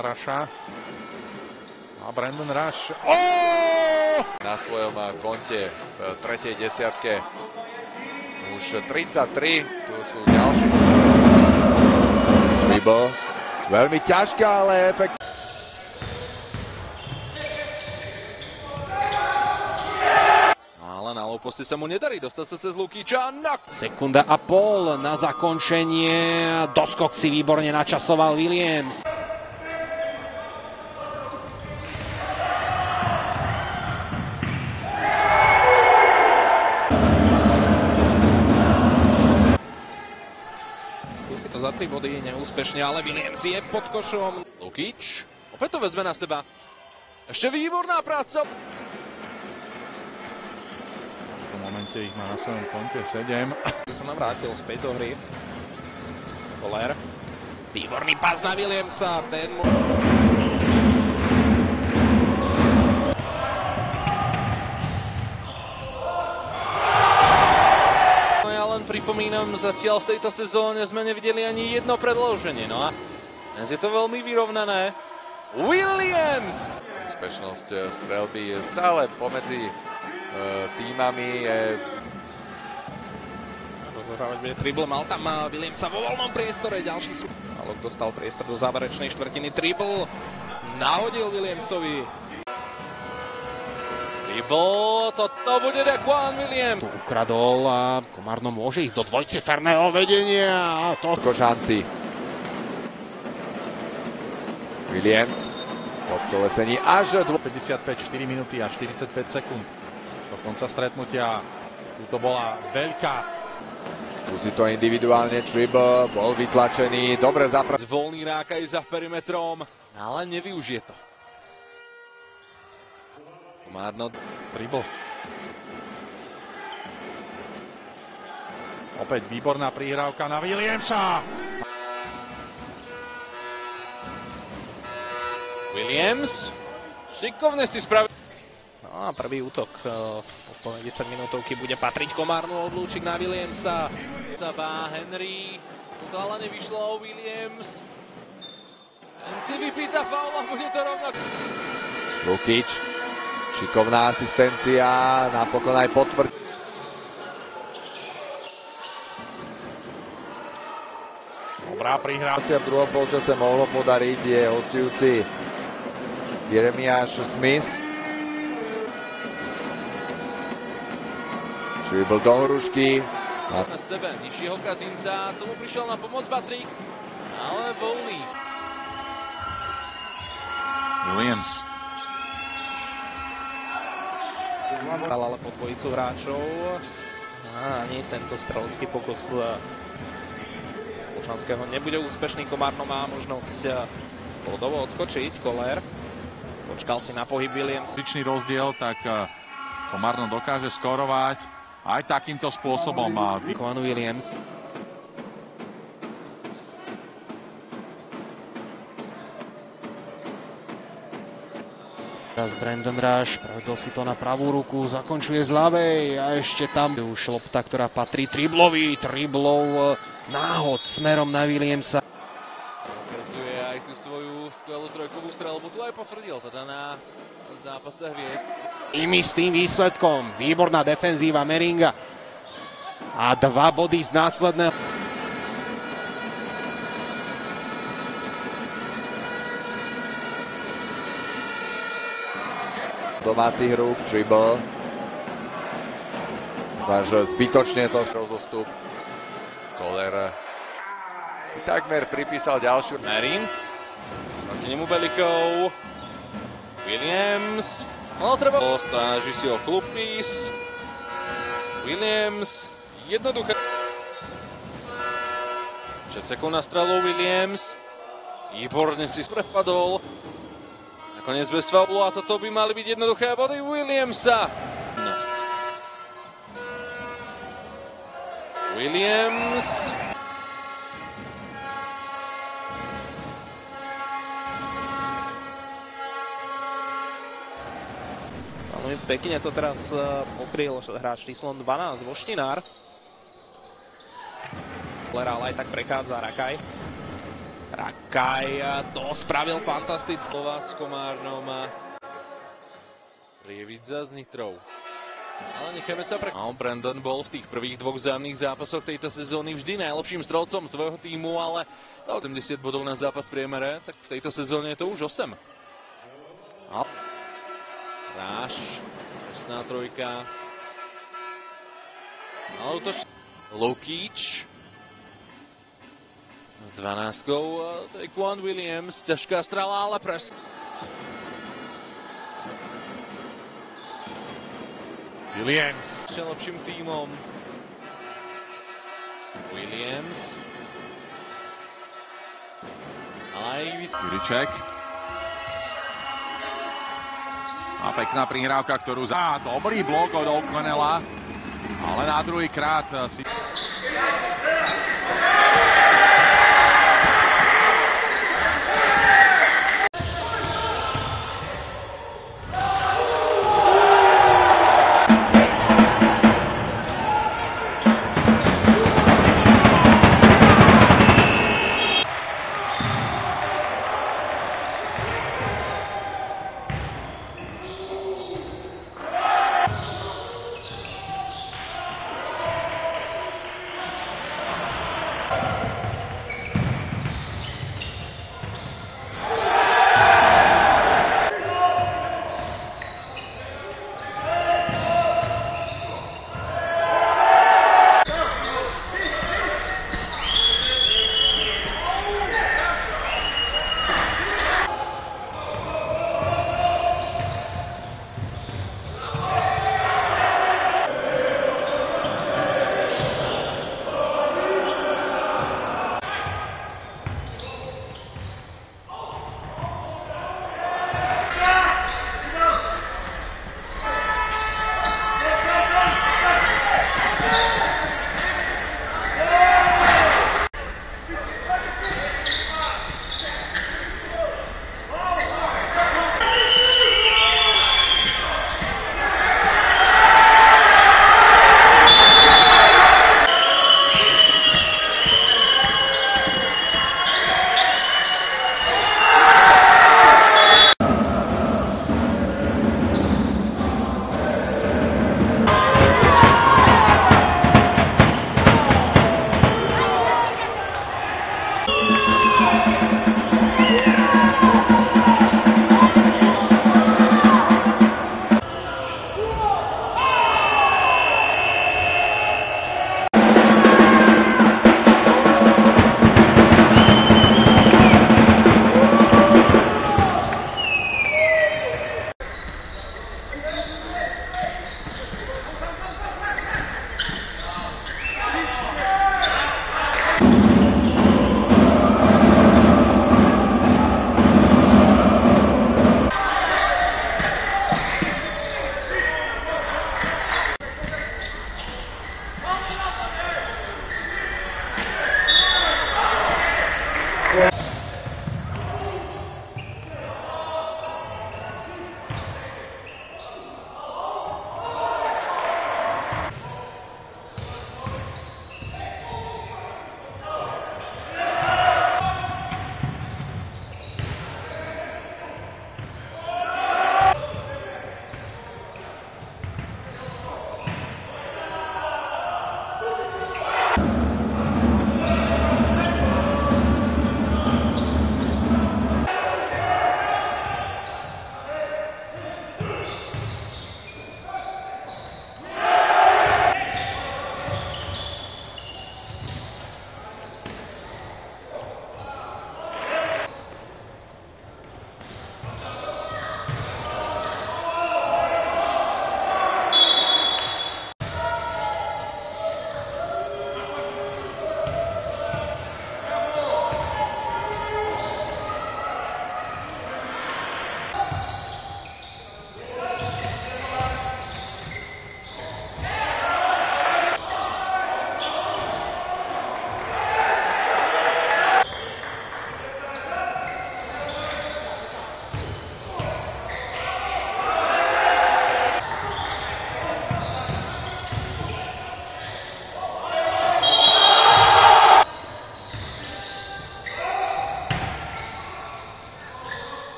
Rusha. A Brandon Rush. Na svojom konte v tretej desiatke už 33. Tu sú ďalší. Dribble. Veľmi ťažká, ale efekt. Ale na low poste sa mu nedarí dostať sa cez Lukiča. Sekunda a pol na zakončenie. Doskok si výborne načasoval Williams. Skúsi to za 3 body neúspešne, ale Williams je pod košom. Lukič opäť to vezme na seba. Ešte výborná práca. V tom momente ich má na svojom konte 7. Sa nám vrátil späť do hry. Koller. Výborný pas na Williamsa. Ten mu... No ja len pripomínam, zatiaľ v tejto sezóne sme nevideli ani jedno predĺženie. No a dnes je to veľmi vyrovnané. Williams! Úspešnosť strelby je stále pomedzi týmami. Rozohrávať bude dribble, mal tam Williamsa vo voľnom priestore, ďalší sú. Alok dostal priestor do záverečnej štvrtiny, dribble, nahodil Williamsovi. Dribble, toto bude Daquan Williams. Tu ukradol a Komárno môže ísť do dvojciferného vedenia. A to... Košanci. Williams. Pod kolesení až 55, 4 minúty a 45 sekúnd. Do konca stretnutia. Tuto bola veľká. Skúsi to individuálne, dribble, bol vytlačený, dobre zapracoval. Voľný Rákaj za perimetrom, ale nevyužije to. Komárno. Dribble. Opäť výborná prihrávka na Williamsa. Williams. Šikovne si spravil. No a prvý útok posledné 10 minútovky bude patriť Komárnu, odlúčik na Williamsa. Zabá Henry. Toto ale nevyšlo. Williams. Ten si vypýta faul a bude to rovnako. Lukič. Šikovná asistencia, napokon aj potvrd. Dobrá prihrávka. V druhom polčase mohlo podariť, je hostujúci Jeremiáš Smith. Dribble do hrušky. Na sebe, nižšieho Kazinca, tomu prišiel na pomoc Patrik, ale voľný. Williams. Ale po dvojicu hráčov. Ani tento strelecký pokus Spoločanského nebude úspešný. Komárno má možnosť bodovo odskočiť. Koller počkal si na pohyb Williams. Sličný rozdiel, tak Komárno dokáže skorovať aj takýmto spôsobom. Daquan Williams. Teraz Brandon Rush, pravidel si to na pravú ruku, zakončuje z ľavej a ešte tam už lopta, ktorá patrí triblov náhod smerom na Williamsa. Ukazuje aj tú svoju skvelú trojkovú strelbu, tu aj potvrdil teda na zápase hviezd. Imi s tým výsledkom, výborná defenzíva Meringa a 2 body z následného. Domácich rúk, dribble. Až zbytočne to rozostup. Koller si takmer pripísal ďalšiu. Marin. Proti nemu Belikov. Williams. No treba. Snaží si o klupís. Williams. Jednoduché. 6 sekúnd na strelu Williams. Výborne si prepadol. Nakoniec bez faulu a toto by mali byť jednoduché body Williamsa. Williams. Veľmi pekne to teraz pokryl hráč číslom 12 Voštinár. Ale aj tak prechádza Rakaj. Šakaj to spravil fantasticky s Komárnom. Prievidza s Nitrou. Ale necháme sa Brandon bol v tých prvých dvoch vzájomných zápasoch tejto sezóny vždy najlepším strelcom svojho týmu, ale dal 70 bodov na zápas v priemere, tak v tejto sezóne je to už 8. Ráš, presná trojka. Lukic s 12-kou, Taekwon Williams, ťažká strela, ale Williams. Lepším týmom. Williams. Ale aj víc. Juriček. A pekná prihrávka, ktorú dobrý blok od O'Connella. Ale na druhý krát si...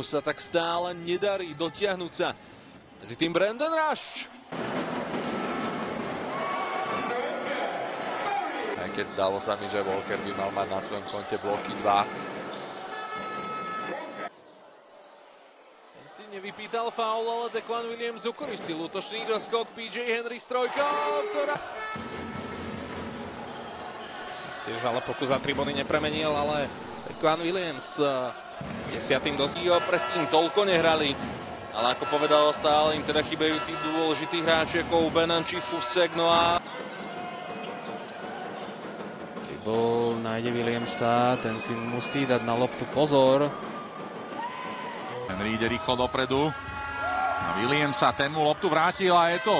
Milanu sa tak stále nedarí dotiahnuť sa medzi tým Brandon Rush. Aj keď zdalo sa mi, že Walker by mal mať na svojom konte bloky 2. Si nevypýtal faul, ale Dequan Williams ukoristil útočný doskok. PJ Henry s trojkou, ktorá... Tiež ale pokus za 3 body nepremenil, ale Dequan Williams s 10. dosího Predtým toľko nehrali, ale ako povedal, stále im teda chýbajú tí dôležití hráči ako Benan či Fusek, no a... Tribble nájde Williamsa, ten si musí dať na loptu pozor. Henry ide rýchlo dopredu. A Williamsa, ten mu loptu vrátil a je to